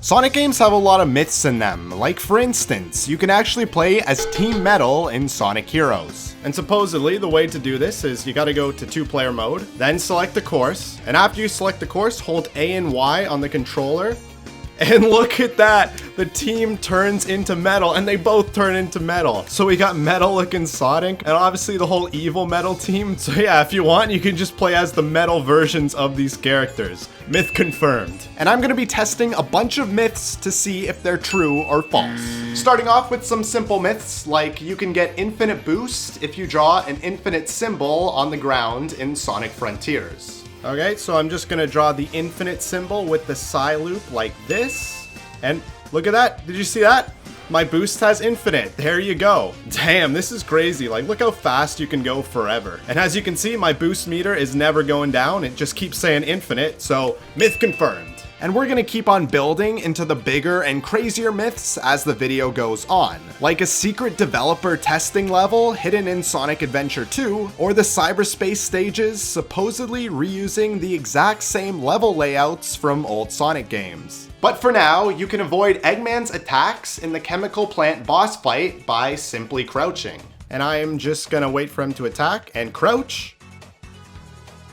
Sonic games have a lot of myths in them, like for instance, you can actually play as Team Metal in Sonic Heroes. And supposedly, the way to do this is you gotta go to 2-player mode, then select the course, and after you select the course, hold A and Y on the controller, and look at that! The team turns into Metal, and they both turn into Metal. So we got Metal looking Sonic, and obviously the whole evil Metal team. So yeah, if you want, you can just play as the Metal versions of these characters. Myth confirmed. And I'm gonna be testing a bunch of myths to see if they're true or false. Starting off with some simple myths, like you can get infinite boost if you draw an infinite symbol on the ground in Sonic Frontiers. Okay, so I'm just gonna draw the infinite symbol with the psi loop like this. And look at that, did you see that? My boost has infinite, there you go. Damn, this is crazy, like look how fast you can go forever. And as you can see, my boost meter is never going down, it just keeps saying infinite, so myth confirmed. And we're gonna keep on building into the bigger and crazier myths as the video goes on, like a secret developer testing level hidden in Sonic Adventure 2, or the cyberspace stages supposedly reusing the exact same level layouts from old Sonic games. But for now, you can avoid Eggman's attacks in the chemical plant boss fight by simply crouching. And I am just gonna wait for him to attack and crouch.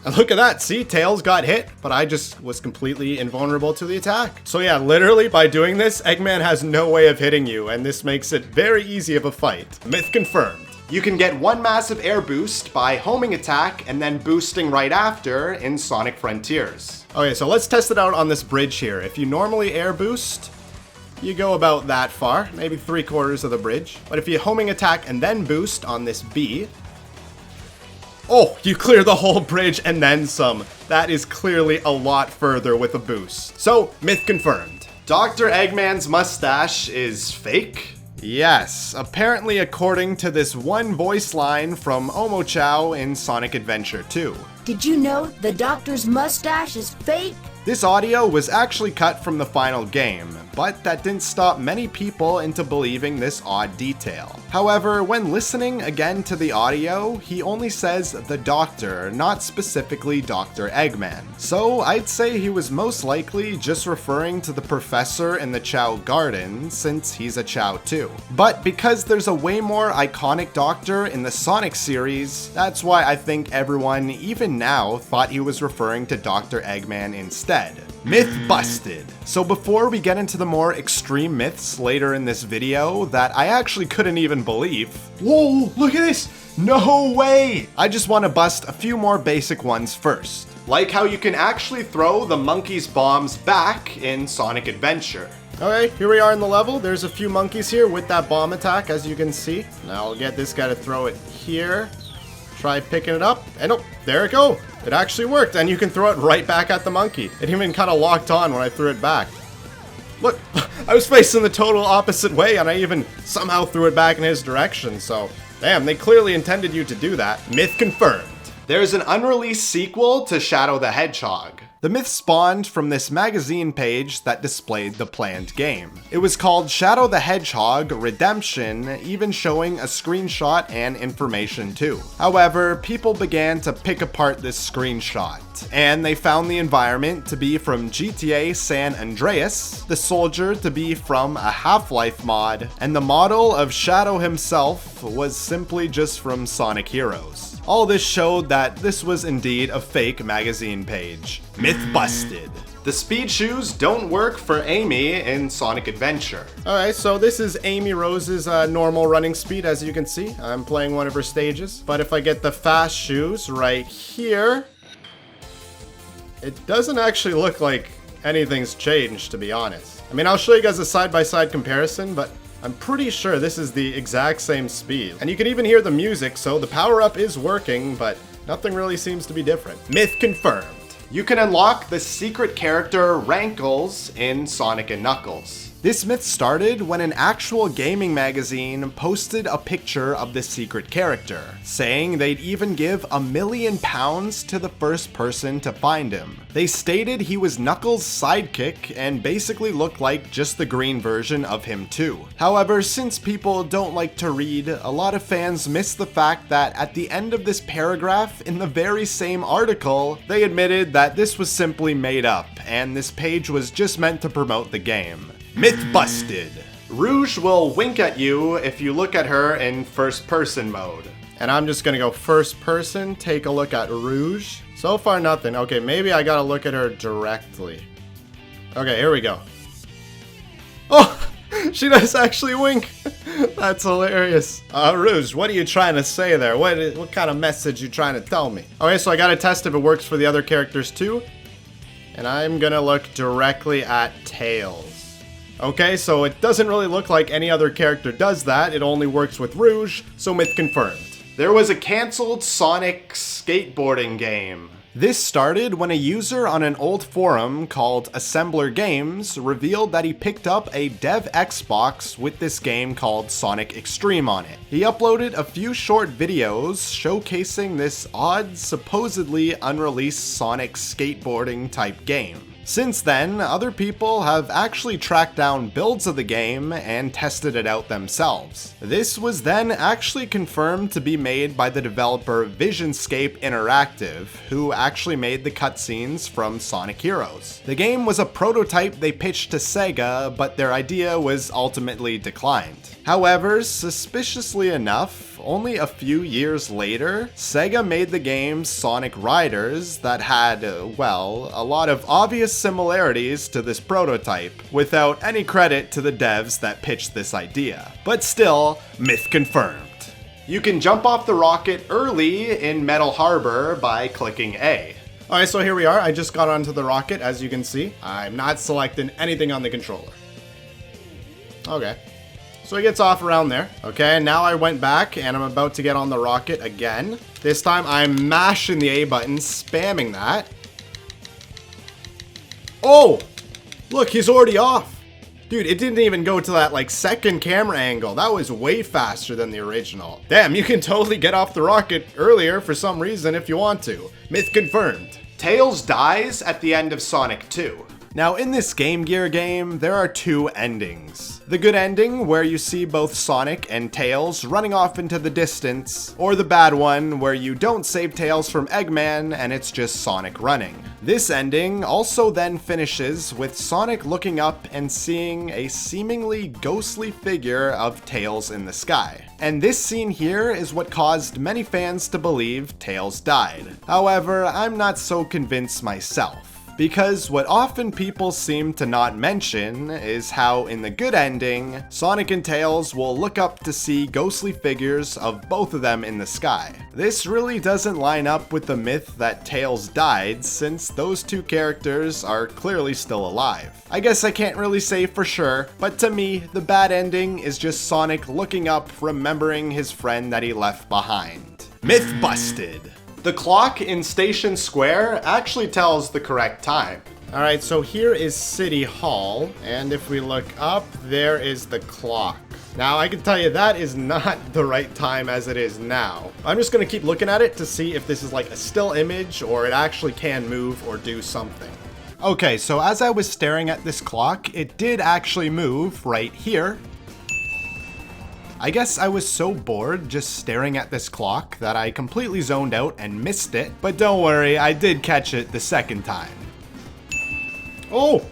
And look at that, see, Tails got hit, but I just was completely invulnerable to the attack. So yeah, literally by doing this, Eggman has no way of hitting you, and this makes it very easy of a fight. Myth confirmed. You can get one massive air boost by homing attack and then boosting right after in Sonic Frontiers. Okay, so let's test it out on this bridge here. If you normally air boost, you go about that far, maybe 3/4 of the bridge. But if you homing attack and then boost on this B, oh, you clear the whole bridge and then some. That is clearly a lot further with a boost. So, myth confirmed. Dr. Eggman's mustache is fake? Yes, apparently according to this one voice line from Omochao in Sonic Adventure 2. Did you know the doctor's mustache is fake? This audio was actually cut from the final game, but that didn't stop many people into believing this odd detail. However, when listening again to the audio, he only says the doctor, not specifically Dr. Eggman. So I'd say he was most likely just referring to the professor in the Chao Garden, since he's a Chao too. But because there's a way more iconic doctor in the Sonic series, that's why I think everyone, even now, thought he was referring to Dr. Eggman instead. Myth busted. So before we get into the more extreme myths later in this video that I actually couldn't even believe. Whoa, look at this! No way! I just want to bust a few more basic ones first. Like how you can actually throw the monkey's bombs back in Sonic Adventure. Alright, here we are in the level. There's a few monkeys here with that bomb attack, as you can see. Now I'll get this guy to throw it here. Try picking it up, and oh, there it go. It actually worked, and you can throw it right back at the monkey. It even kind of locked on when I threw it back. Look, I was facing the total opposite way, and I even somehow threw it back in his direction, so damn, they clearly intended you to do that. Myth confirmed. There's an unreleased sequel to Shadow the Hedgehog. The myth spawned from this magazine page that displayed the planned game. It was called Shadow the Hedgehog Redemption, even showing a screenshot and information too. However, people began to pick apart this screenshot, and they found the environment to be from GTA San Andreas, the soldier to be from a Half-Life mod, and the model of Shadow himself was simply just from Sonic Heroes. All this showed that this was indeed a fake magazine page. Myth busted. The speed shoes don't work for Amy in Sonic Adventure. Alright, so this is Amy Rose's normal running speed, as you can see. I'm playing one of her stages. But if I get the fast shoes right here, it doesn't actually look like anything's changed, to be honest. I mean, I'll show you guys a side-by-side comparison, but I'm pretty sure this is the exact same speed. And you can even hear the music, so the power-up is working, but nothing really seems to be different. Myth confirmed. You can unlock the secret character Rankles in Sonic & Knuckles. This myth started when an actual gaming magazine posted a picture of the secret character, saying they'd even give £1 million to the first person to find him. They stated he was Knuckles' sidekick and basically looked like just the green version of him too. However, since people don't like to read, a lot of fans miss the fact that at the end of this paragraph in the very same article, they admitted that this was simply made up, and this page was just meant to promote the game. Myth busted. Rouge will wink at you if you look at her in first person mode. And I'm just gonna go first person, take a look at Rouge. So far nothing. Okay, maybe I gotta look at her directly. Okay, here we go. Oh, she does actually wink. That's hilarious. Rouge, what are you trying to say there? What kind of message you trying to tell me? Okay, so I gotta test if it works for the other characters too. And I'm gonna look directly at Tails. Okay, so it doesn't really look like any other character does that. It only works with Rouge, so myth confirmed. There was a cancelled Sonic skateboarding game. This started when a user on an old forum called Assembler Games revealed that he picked up a dev Xbox with this game called Sonic Extreme on it. He uploaded a few short videos showcasing this odd, supposedly unreleased Sonic skateboarding type game. Since then, other people have actually tracked down builds of the game and tested it out themselves. This was then actually confirmed to be made by the developer Visionscape Interactive, who actually made the cutscenes from Sonic Heroes. The game was a prototype they pitched to Sega, but their idea was ultimately declined. However, suspiciously enough, only a few years later, Sega made the game Sonic Riders that had, well, a lot of obvious similarities to this prototype, without any credit to the devs that pitched this idea. But still, myth confirmed. You can jump off the rocket early in Metal Harbor by clicking A. Alright, so here we are. I just got onto the rocket, as you can see. I'm not selecting anything on the controller. Okay. So he gets off around there. Okay, now I went back and I'm about to get on the rocket again. This time I'm mashing the A button, spamming that. Oh! Look, he's already off. Dude, it didn't even go to that like second camera angle. That was way faster than the original. Damn, you can totally get off the rocket earlier for some reason if you want to. Myth confirmed. Tails dies at the end of Sonic 2. Now in this Game Gear game, there are two endings. The good ending, where you see both Sonic and Tails running off into the distance, or the bad one, where you don't save Tails from Eggman and it's just Sonic running. This ending also then finishes with Sonic looking up and seeing a seemingly ghostly figure of Tails in the sky. And this scene here is what caused many fans to believe Tails died. However, I'm not so convinced myself. Because what often people seem to not mention is how in the good ending, Sonic and Tails will look up to see ghostly figures of both of them in the sky. This really doesn't line up with the myth that Tails died, since those two characters are clearly still alive. I guess I can't really say for sure, but to me, the bad ending is just Sonic looking up, remembering his friend that he left behind. Myth busted. The clock in Station Square actually tells the correct time. Alright, so here is City Hall, and if we look up, there is the clock. Now, I can tell you that is not the right time as it is now. I'm just gonna keep looking at it to see if this is like a still image or it actually can move or do something. Okay, so as I was staring at this clock, it did actually move right here. I guess I was so bored just staring at this clock that I completely zoned out and missed it, but don't worry, I did catch it the second time. Oh!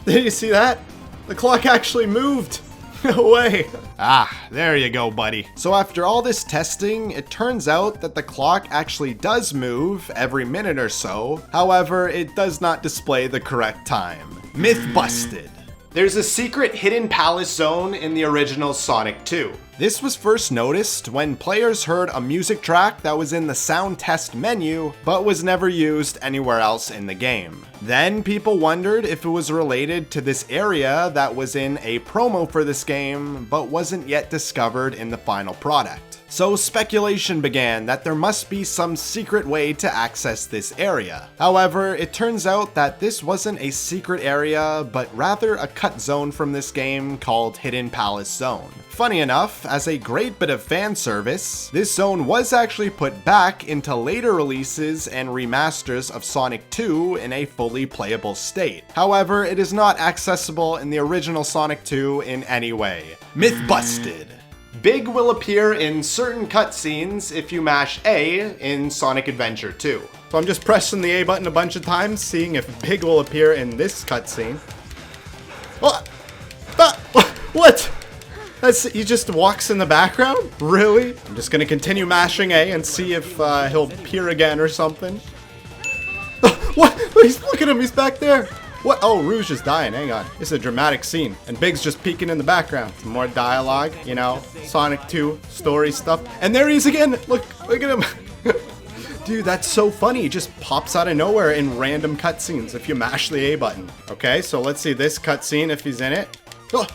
Did you see that? The clock actually moved! No way! Ah, there you go, buddy. So after all this testing, it turns out that the clock actually does move every minute or so. However, it does not display the correct time. Myth busted. There's a secret hidden palace zone in the original Sonic 2. This was first noticed when players heard a music track that was in the sound test menu, but was never used anywhere else in the game. Then people wondered if it was related to this area that was in a promo for this game, but wasn't yet discovered in the final product. So speculation began that there must be some secret way to access this area. However, it turns out that this wasn't a secret area, but rather a cut zone from this game called Hidden Palace Zone. Funny enough, as a great bit of fan service, this zone was actually put back into later releases and remasters of Sonic 2 in a fully playable state. However, it is not accessible in the original Sonic 2 in any way. Myth busted! Big will appear in certain cutscenes if you mash A in Sonic Adventure 2. So I'm just pressing the A button a bunch of times, seeing if Big will appear in this cutscene. What? What? He just walks in the background? Really? I'm just gonna continue mashing A and see if he'll appear again or something. What? Look at him, he's back there. What? Oh, Rouge is dying. Hang on. This is a dramatic scene. And Big's just peeking in the background. Some more dialogue, you know, Sonic 2 story stuff. And there he is again. Look at him. Dude, that's so funny. He just pops out of nowhere in random cutscenes if you mash the A button. Okay, so let's see this cutscene if he's in it. Oh,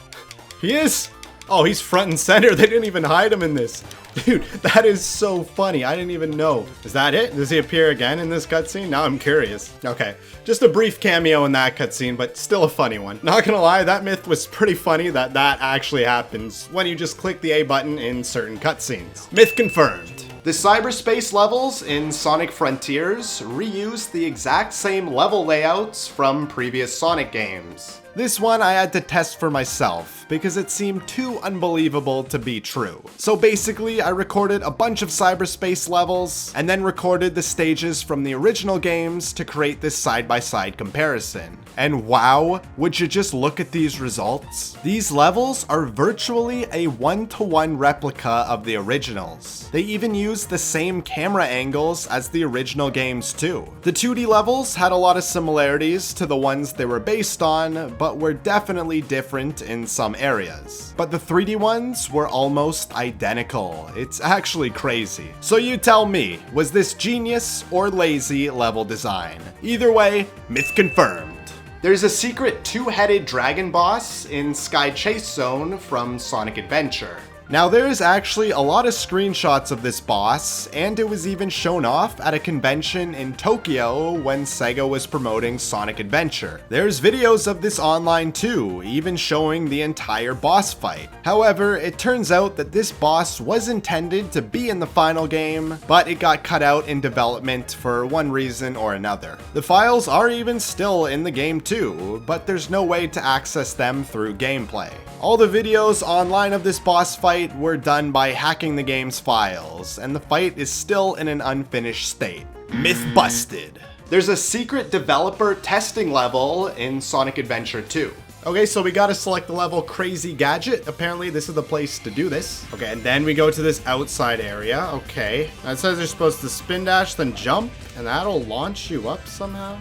he is. Oh, he's front and center. They didn't even hide him in this. Dude, that is so funny. I didn't even know. Is that it? Does he appear again in this cutscene? Now I'm curious. Okay, just a brief cameo in that cutscene, but still a funny one. Not gonna lie, that myth was pretty funny that actually happens when you just click the A button in certain cutscenes. Myth confirmed. The cyberspace levels in Sonic Frontiers reuse the exact same level layouts from previous Sonic games. This one I had to test for myself because it seemed too unbelievable to be true. So basically, I recorded a bunch of cyberspace levels and then recorded the stages from the original games to create this side-by-side comparison. And wow, would you just look at these results? These levels are virtually a one-to-one replica of the originals. They even use the same camera angles as the original games too. The 2D levels had a lot of similarities to the ones they were based on, but were definitely different in some areas. But the 3D ones were almost identical. It's actually crazy. So you tell me, was this genius or lazy level design? Either way, myth confirmed. There's a secret two-headed dragon boss in Sky Chase Zone from Sonic Adventure. Now there's actually a lot of screenshots of this boss, and it was even shown off at a convention in Tokyo when Sega was promoting Sonic Adventure. There's videos of this online too, even showing the entire boss fight. However, it turns out that this boss was intended to be in the final game, but it got cut out in development for one reason or another. The files are even still in the game too, but there's no way to access them through gameplay. All the videos online of this boss fight were done by hacking the game's files, and the fight is still in an unfinished state. Myth busted. There's a secret developer testing level in Sonic Adventure 2. Okay, so we gotta select the level Crazy Gadget. Apparently this is the place to do this. Okay, and then we go to this outside area. Okay, now it says you're supposed to spin dash, then jump, and that'll launch you up somehow.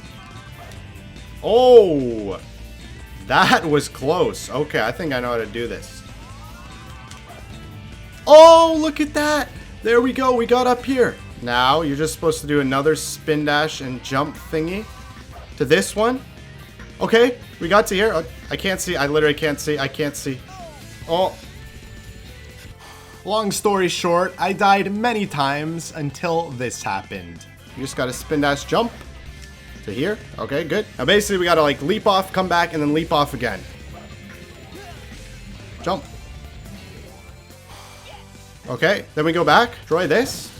Oh! That was close. Okay, I think I know how to do this. Oh, look at that. There we go. We got up here. Now, you're just supposed to do another spin dash and jump thingy to this one. Okay, we got to here. Oh, I can't see. I literally can't see. I can't see. Oh. Long story short, I died many times until this happened. You just got to spin dash jump. To here. Okay, good. Now basically we gotta like leap off, come back, and then leap off again. Jump. Okay, then we go back. Try this.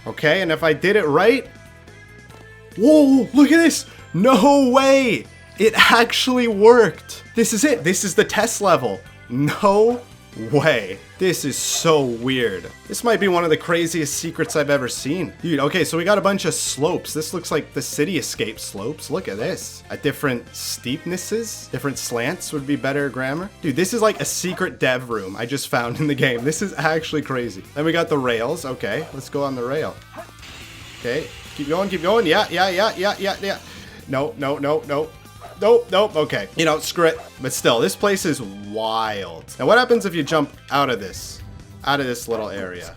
Okay, and if I did it right... Whoa, look at this! No way! It actually worked! This is it. This is the test level. No way. This is so weird. This might be one of the craziest secrets I've ever seen. Dude, okay, so we got a bunch of slopes. This looks like the city escape slopes. Look at this. At different steepnesses, different slants would be better grammar. Dude, this is like a secret dev room I just found in the game. This is actually crazy. Then we got the rails. Okay, let's go on the rail. Okay, keep going, keep going. Yeah. No. Nope, okay. You know, screw it. But still, this place is wild. Now what happens if you jump out of this little area?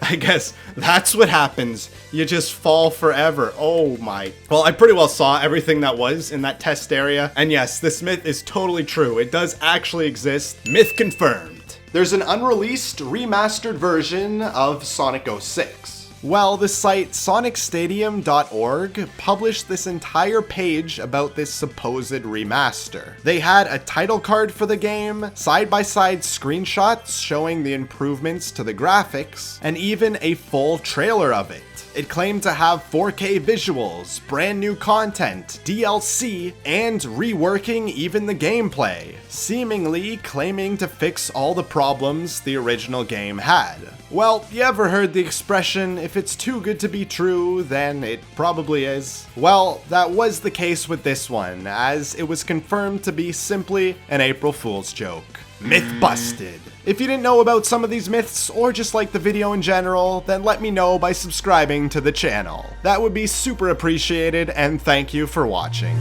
I guess that's what happens. You just fall forever. Oh my. Well, I pretty well saw everything that was in that test area. And yes, this myth is totally true. It does actually exist. Myth confirmed. There's an unreleased remastered version of Sonic 06. Well, the site sonicstadium.org published this entire page about this supposed remaster. They had a title card for the game, side-by-side screenshots showing the improvements to the graphics, and even a full trailer of it. It claimed to have 4K visuals, brand new content, DLC, and reworking even the gameplay, seemingly claiming to fix all the problems the original game had. Well, you ever heard the expression, if it's too good to be true, then it probably is? Well, that was the case with this one, as it was confirmed to be simply an April Fool's joke. Myth busted. If you didn't know about some of these myths, or just like the video in general, then let me know by subscribing to the channel. That would be super appreciated, and thank you for watching.